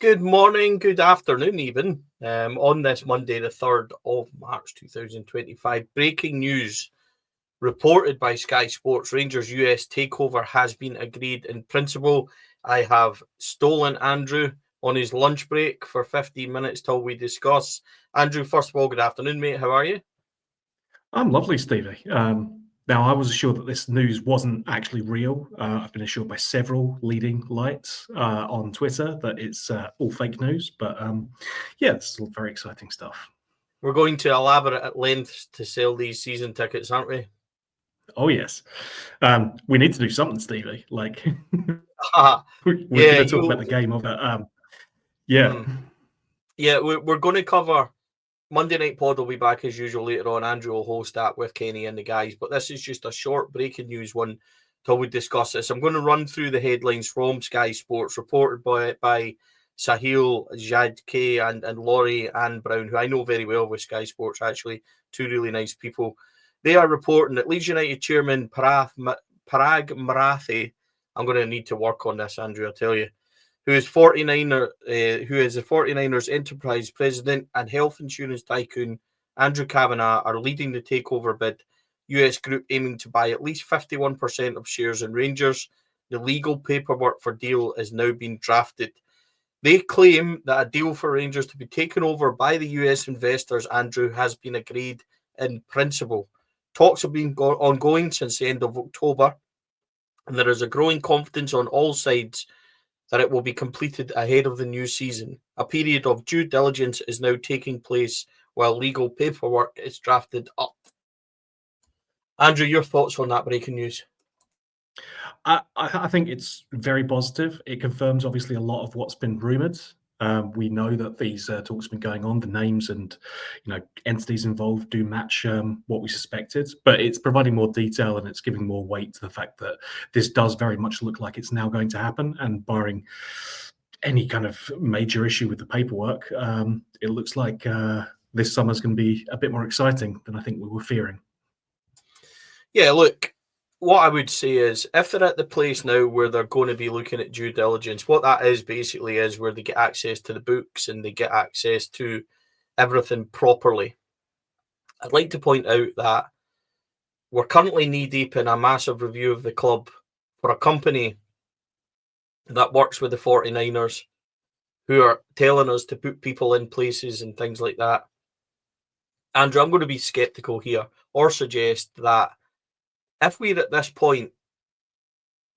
Good morning, good afternoon, even. On this Monday, the 3rd of March 2025, breaking news reported by Sky Sports: Rangers US takeover has been agreed in principle. I have stolen Andrew on his lunch break for 15 minutes till we discuss. Andrew, first of all, good afternoon, mate. How are you? I'm lovely, Stevie. Now, I was assured that this news wasn't actually real. I've been assured by several leading lights on Twitter that it's all fake news. But yeah, this is all very exciting stuff. We're going to elaborate at length to sell these season tickets, aren't we? Oh, yes. We need to do something, Stevie. Like, we're Yeah, going to talk about the game of it. Yeah. mm, yeah, we're going to cover Monday Night Pod will be back as usual later on. Andrew will host that with Kenny and the guys, but this is just a short breaking news one till we discuss this. I'm going to run through the headlines from Sky Sports, reported by Sahil Jadke and Laurie Ann Brown, who I know very well with Sky Sports, actually, two really nice people. They are reporting that Leeds United chairman Parag Marathi, I'm going to need to work on this, Andrew, I tell you, who is the 49ers enterprise president and health insurance tycoon Andrew Kavanagh, are leading the takeover bid. US group aiming to buy at least 51% of shares in Rangers. The legal paperwork for deal is now being drafted. They claim that a deal for Rangers to be taken over by the US investors, Andrew, has been agreed in principle. Talks have been ongoing since the end of October, and there is a growing confidence on all sides that it will be completed ahead of the new season. A period of due diligence is now taking place while legal paperwork is drafted up. Andrew, your thoughts on that breaking news? I think it's very positive. It confirms, obviously, a lot of what's been rumoured. We know that these talks have been going on. The names and entities involved do match what we suspected, but it's providing more detail and it's giving more weight to the fact that this does very much look like it's now going to happen. And barring any kind of major issue with the paperwork, it looks like this summer's going to be a bit more exciting than I think we were fearing. Yeah, look, what I would say is if they're at the place now where they're going to be looking at due diligence, what that is basically is where they get access to the books and they get access to everything properly. I'd like to point out that we're currently knee deep in a massive review of the club for a company that works with the 49ers, who are telling us to put people in places and things like that. Andrew, I'm going to be skeptical here or suggest that if we're at this point,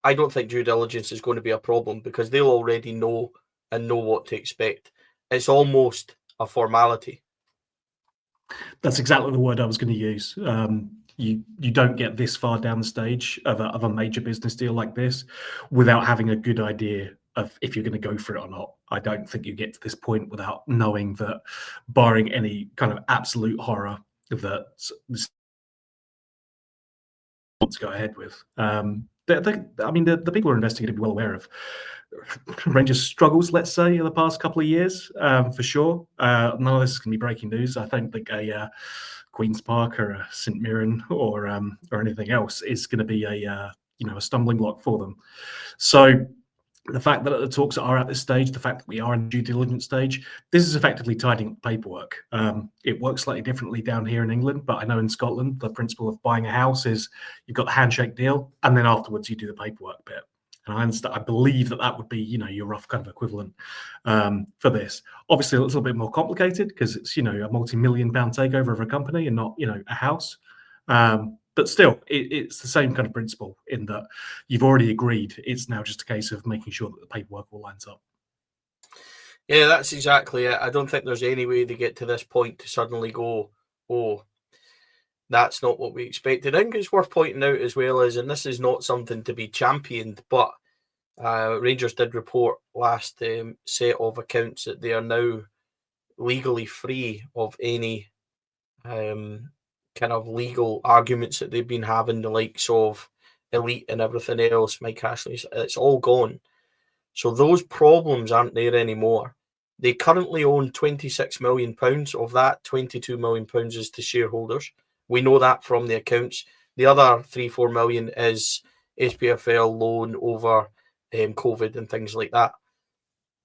I don't think due diligence is going to be a problem because they'll already know and know what to expect. It's almost a formality. That's exactly the word I was going to use. You don't get this far down the stage of a major business deal like this without having a good idea of if you're going to go for it or not. I don't think you get to this point without knowing that, barring any kind of absolute horror, that this want to go ahead with. The people who are investing are going to be well aware of Rangers' struggles, let's say, in the past couple of years, for sure. None of this is going to be breaking news. I don't think a Queen's Park or a St Mirren or anything else is going to be a stumbling block for them. So the fact that the talks are at this stage, the fact that we are in the due diligence stage, this is effectively tidying up paperwork. It works slightly differently down here in England, but I know in Scotland, the principle of buying a house is you've got the handshake deal, and then afterwards you do the paperwork bit. And I understand, I believe that would be, your rough kind of equivalent for this. Obviously, a little bit more complicated because it's, a multi-million-pound takeover of a company and not, a house. But still, it's the same kind of principle in that you've already agreed. It's now just a case of making sure that the paperwork all lines up. Yeah, that's exactly it. I don't think there's any way they get to this point to suddenly go, oh, that's not what we expected. I think it's worth pointing out as well as, and this is not something to be championed, but Rangers did report last set of accounts that they are now legally free of any kind of legal arguments that they've been having, the likes of Elite and everything else, Mike Ashley, it's all gone. So those problems aren't there anymore. They currently own £26 million. Of that, £22 million is to shareholders. We know that from the accounts. The other 3-4 million is SPFL loan over COVID and things like that.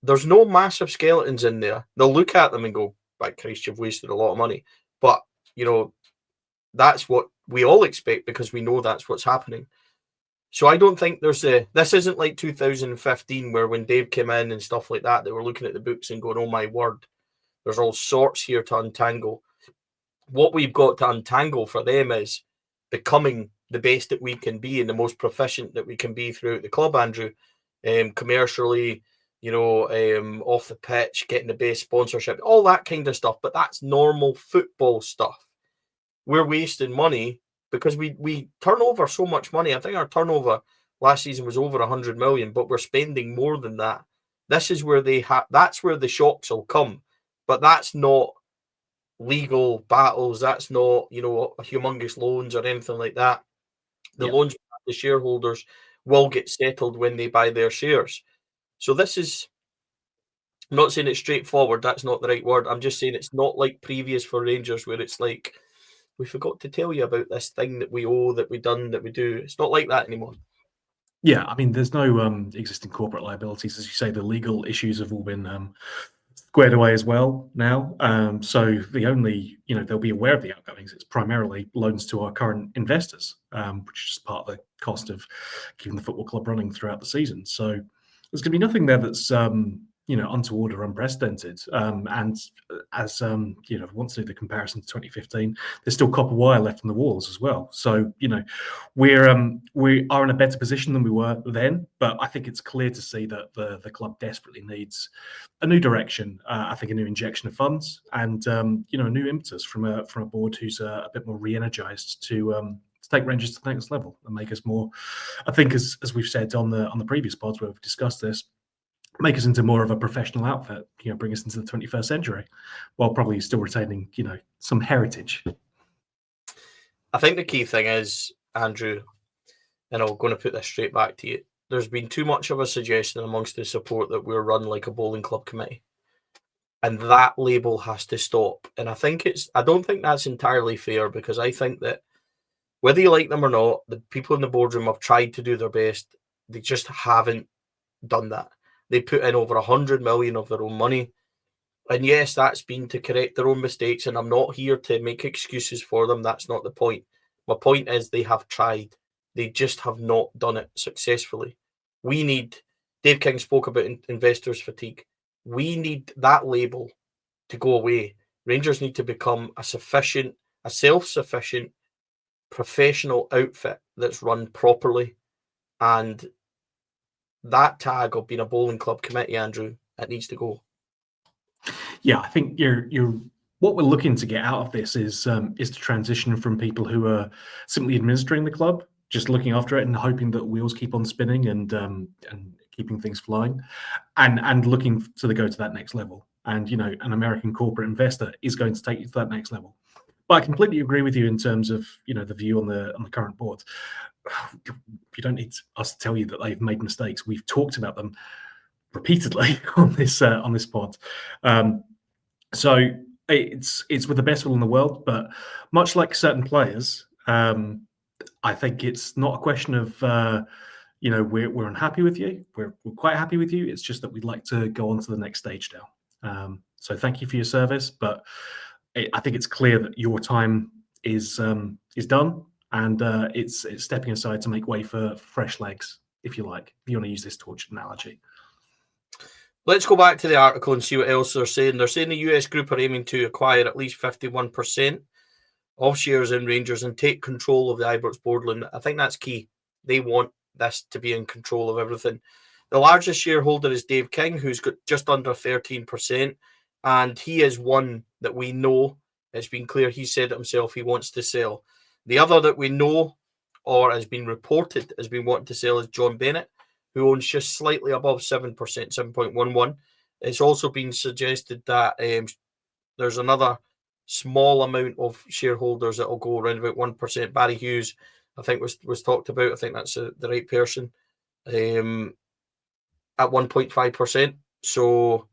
there's no massive skeletons in there. They'll look at them and go, by Christ, you've wasted a lot of money. But, you know, that's what we all expect because we know that's what's happening. So I don't think this isn't like 2015 where when Dave came in and stuff like that, they were looking at the books and going, oh my word, there's all sorts here to untangle. What we've got to untangle for them is becoming the best that we can be and the most proficient that we can be throughout the club, Andrew, commercially, off the pitch, getting the best sponsorship, all that kind of stuff. But that's normal football stuff. We're wasting money because we turn over so much money. I think our turnover last season was over 100 million, but we're spending more than that. This is where that's where the shocks will come. But that's not legal battles. That's not, humongous loans or anything like that. The loans the shareholders will get settled when they buy their shares. So this is, I'm not saying it's straightforward. That's not the right word. I'm just saying it's not like previous for Rangers where it's like, we forgot to tell you about this thing that we owe, that we done, that we do. It's not like that anymore. Yeah, I mean, there's no existing corporate liabilities. As you say, the legal issues have all been squared away as well now. So the only, they'll be aware of the outgoings. It's primarily loans to our current investors, which is part of the cost of keeping the football club running throughout the season. So there's going to be nothing there that's, untoward or unprecedented. And as, once to do the comparison to 2015, there's still copper wire left in the walls as well. So, we are in a better position than we were then, but I think it's clear to see that the club desperately needs a new direction. I think a new injection of funds and, a new impetus from a board who's a bit more re-energized to take Rangers to the next level and make us more, I think, as we've said on the previous pods where we've discussed this, make us into more of a professional outfit, bring us into the 21st century, while probably still retaining, some heritage. I think the key thing is, Andrew, and I'm going to put this straight back to you, there's been too much of a suggestion amongst the support that we're run like a bowling club committee. And that label has to stop. And I don't think that's entirely fair, because I think that whether you like them or not, the people in the boardroom have tried to do their best. They just haven't done that. They put in over 100 million of their own money. And yes, that's been to correct their own mistakes. And I'm not here to make excuses for them. That's not the point. My point is they have tried. They just have not done it successfully. Dave King spoke about investors fatigue. We need that label to go away. Rangers need to become a self-sufficient, professional outfit that's run properly. And that tag of being a bowling club committee, Andrew, it needs to go. Yeah, I think you're what we're looking to get out of this is to transition from people who are simply administering the club, just looking after it and hoping that wheels keep on spinning and keeping things flowing, and looking to go to that next level. And an American corporate investor is going to take you to that next level. But I completely agree with you in terms of the view on the current board. You don't need us to tell you that they've made mistakes. We've talked about them repeatedly on this pod. So it's with the best will in the world, but much like certain players, I think it's not a question of we're unhappy with you. We're quite happy with you. It's just that we'd like to go on to the next stage now. So thank you for your service, but I think it's clear that your time is done, and it's stepping aside to make way for fresh legs, if you like. If you want to use this torch analogy. Let's go back to the article and see what else they're saying. They're saying the US group are aiming to acquire at least 51% of shares in Rangers and take control of the Ibrox boardroom. I think that's key. They want this to be in control of everything. The largest shareholder is Dave King, who's got just under 13%, and he is one that we know. It's been clear, he said it himself, he wants to sell. The other that we know, or has been reported has been wanting to sell, is John Bennett, who owns just slightly above 7%, 7.11. It's also been suggested that there's another small amount of shareholders that will go around about 1%. Barry Hughes, I think, was talked about. I think that's the right person, at 1.5%. So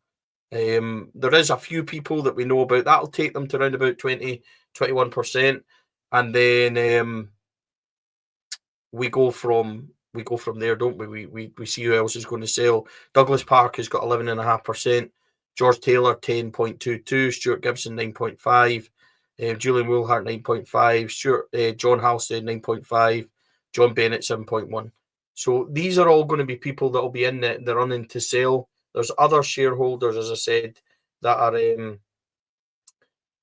there is a few people that we know about. That'll take them to around about 20, 21%. And then we go from we go from there, don't we? We see who else is going to sell. Douglas Park has got 11.5%. George Taylor 10.22. Stuart Gibson 9.5. Julian Woolhart 9.5. John Halstead 9.5. John Bennett 7.1. So these are all going to be people that will be in the running to sell. There's other shareholders, as I said, that are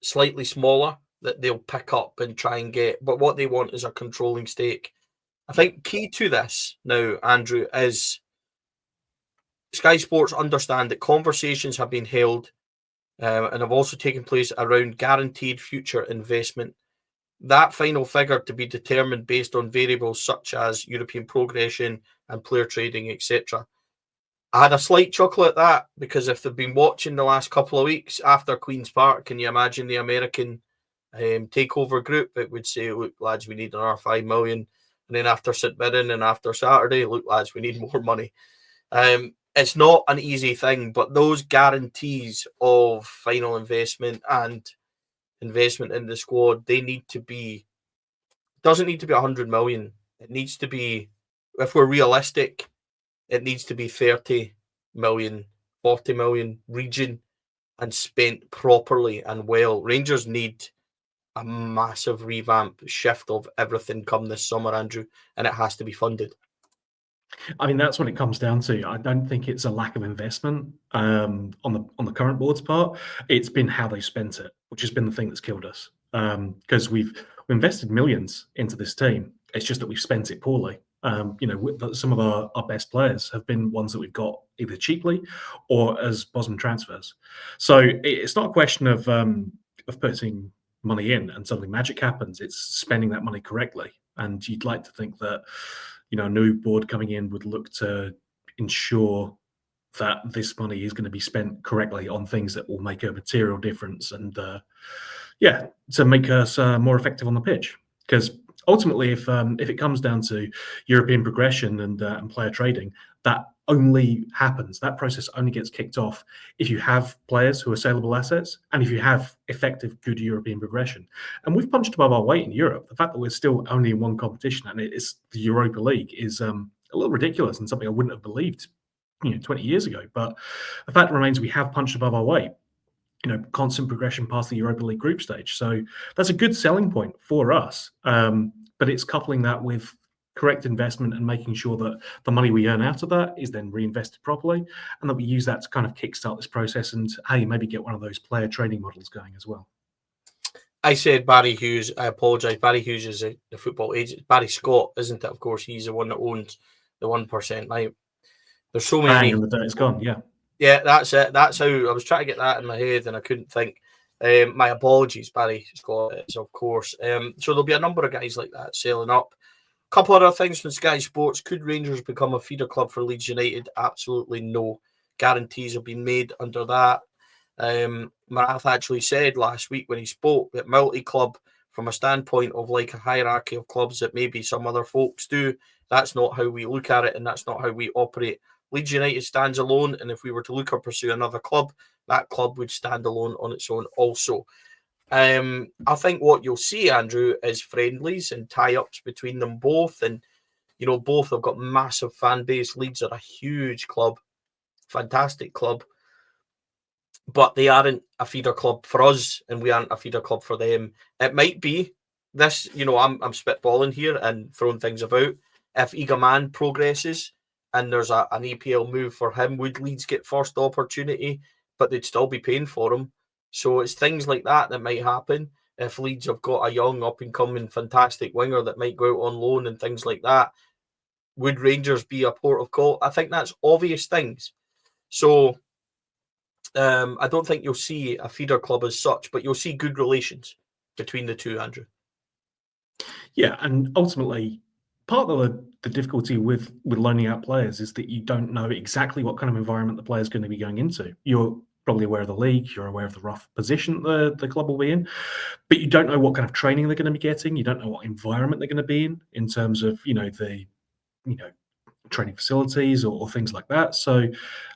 slightly smaller that they'll pick up and try and get. But what they want is a controlling stake. I think key to this now, Andrew, is Sky Sports understand that conversations have been held and have also taken place around guaranteed future investment. That final figure to be determined based on variables such as European progression and player trading, etc. I had a slight chuckle at that because if they've been watching the last couple of weeks after Queen's Park, can you imagine the American Takeover group? It would say, look, lads, we need another 5 million. And then after St Mirren and after Saturday, look, lads, we need more money. It's not an easy thing, but those guarantees of final investment and investment in the squad, they need to be, doesn't need to be 100 million. It needs to be, if we're realistic, it needs to be 30 million, 40 million region and spent properly and well. Rangers need a massive revamp, shift of everything come this summer, Andrew, and it has to be funded. I mean, that's what it comes down to. I don't think it's a lack of investment on the current board's part. It's been how they spent it, which has been the thing that's killed us. Because we've invested millions into this team. It's just that we've spent it poorly. Some of our best players have been ones that we've got either cheaply or as Bosman transfers. So it's not a question of putting money in and suddenly magic happens. It's spending that money correctly. And you'd like to think that a new board coming in would look to ensure that this money is going to be spent correctly on things that will make a material difference and to make us more effective on the pitch. Because ultimately, if it comes down to European progression and player trading, that only happens. That process only gets kicked off if you have players who are saleable assets and if you have effective, good European progression. And we've punched above our weight in Europe. The fact that we're still only in one competition and it's the Europa League is a little ridiculous and something I wouldn't have believed 20 years ago. But the fact remains we have punched above our weight. Constant progression past the Europa League group stage. So that's a good selling point for us. But it's coupling that with correct investment and making sure that the money we earn out of that is then reinvested properly and that we use that to kind of kickstart this process and, hey, maybe get one of those player trading models going as well. I said Barry Hughes. I apologise. Barry Hughes is the football agent. Barry Scott, isn't it? Of course, he's the one that owns the 1%. Now, there's so many. Bang, and the dirt is gone, yeah. Yeah, that's it. That's how I was trying to get that in my head and I couldn't think. My apologies, Barry Scott, of course. So there'll be a number of guys like that selling up. A couple other things from Sky Sports. Could Rangers become a feeder club for Leeds United? Absolutely no. Guarantees have been made under that. Marath actually said last week when he spoke that multi-club, from a standpoint of like a hierarchy of clubs that maybe some other folks do, that's not how we look at it and that's not how we operate. Leeds United stands alone, and if we were to look or pursue another club, that club would stand alone on its own also. I think what you'll see, Andrew, is friendlies and tie-ups between them both. And, both have got massive fan base. Leeds are a huge club, fantastic club. But they aren't a feeder club for us, and we aren't a feeder club for them. It might be this, I'm spitballing here and throwing things about. If Igaman progresses and there's an EPL move for him, would Leeds get first opportunity, but they'd still be paying for him? So it's things like that might happen. If Leeds have got a young, up-and-coming, fantastic winger that might go out on loan and things like that, would Rangers be a port of call? I think that's obvious things. So I don't think you'll see a feeder club as such, but you'll see good relations between the two, Andrew. Yeah, and ultimately, part of the difficulty with loaning out players is that you don't know exactly what kind of environment the player is going to be going into. You're probably aware of the league, you're aware of the rough position the club will be in, but you don't know what kind of training they're going to be getting. You don't know what environment they're going to be in terms of the training facilities or things like that. So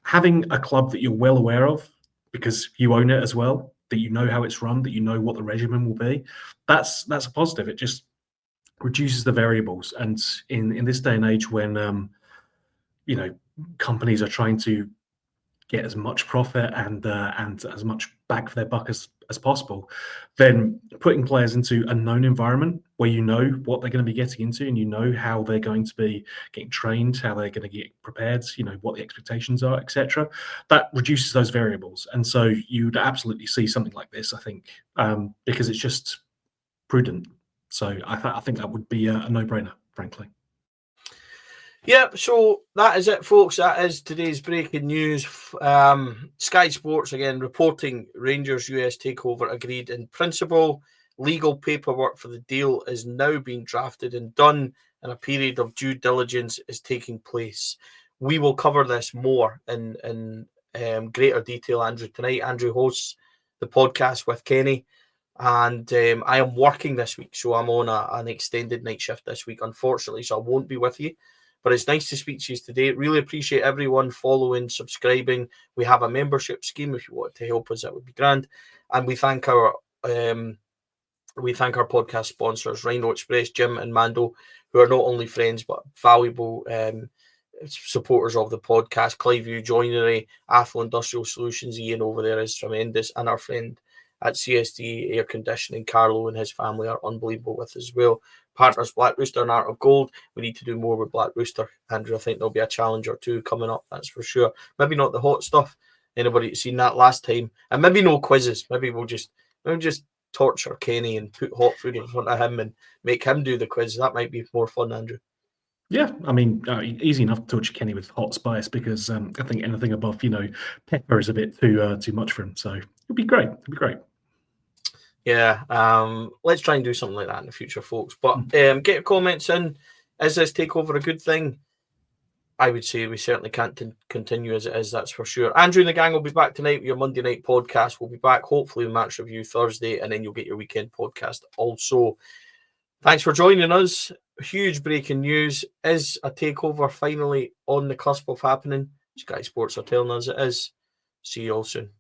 having a club that you're well aware of because you own it as well, that you know how it's run, that you know what the regimen will be, that's a positive. It just reduces the variables. And in this day and age when companies are trying to get as much profit and as much bang for their buck as possible, then putting players into a known environment where you know what they're going to be getting into and you know how they're going to be getting trained, how they're going to get prepared, what the expectations are, etc. That reduces those variables. And so you'd absolutely see something like this, I think, because it's just prudent. So I think that would be a no-brainer, frankly. Yep, so that is it, folks. That is today's breaking news. Sky Sports, again, reporting Rangers US takeover agreed in principle. Legal paperwork for the deal is now being drafted and done, and a period of due diligence is taking place. We will cover this more in greater detail, Andrew, tonight. Andrew hosts the podcast with Kenny, and I am working this week, so I'm on an extended night shift this week, unfortunately, so I won't be with you. But it's nice to speak to you today. Really appreciate everyone following, subscribing. We have a membership scheme. If you want to help us, that would be grand. And we thank our podcast sponsors, Rhino Express, Jim and Mando, who are not only friends but valuable supporters of the podcast. Cliveview Joinery, Athol Industrial Solutions, Ian over there is tremendous, and our friend at CSD Air Conditioning, Carlo and his family are unbelievable with as well. Partners Black Rooster and Art of Gold. We need to do more with Black Rooster, Andrew. I think there'll be a challenge or two coming up, that's for sure. Maybe not the hot stuff. Anybody seen that last time? And maybe no quizzes. Maybe we'll just torture Kenny and put hot food in front of him and make him do the quiz. That might be more fun, Andrew. Yeah, I mean, easy enough to torture Kenny with hot spice because I think anything above, pepper is a bit too much for him. So it'll be great. It'll be great. Yeah, let's try and do something like that in the future, folks. But get your comments in. Is this takeover a good thing? I would say we certainly can't continue as it is, that's for sure. Andrew and the gang will be back tonight with your Monday night podcast. We'll be back hopefully with match review Thursday, and then you'll get your weekend podcast also. Thanks for joining us. Huge breaking news. Is a takeover finally on the cusp of happening? Sky Sports are telling us it is. See you all soon.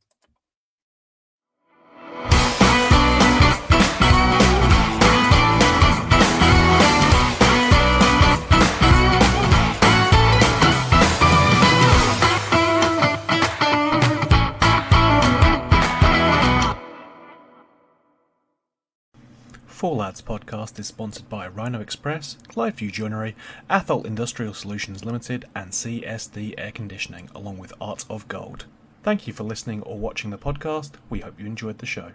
Four Lads podcast is sponsored by Rhino Express, Cliveview Joinery, Athol Industrial Solutions Limited and CSD Air Conditioning, along with Art of Gold. Thank you for listening or watching the podcast. We hope you enjoyed the show.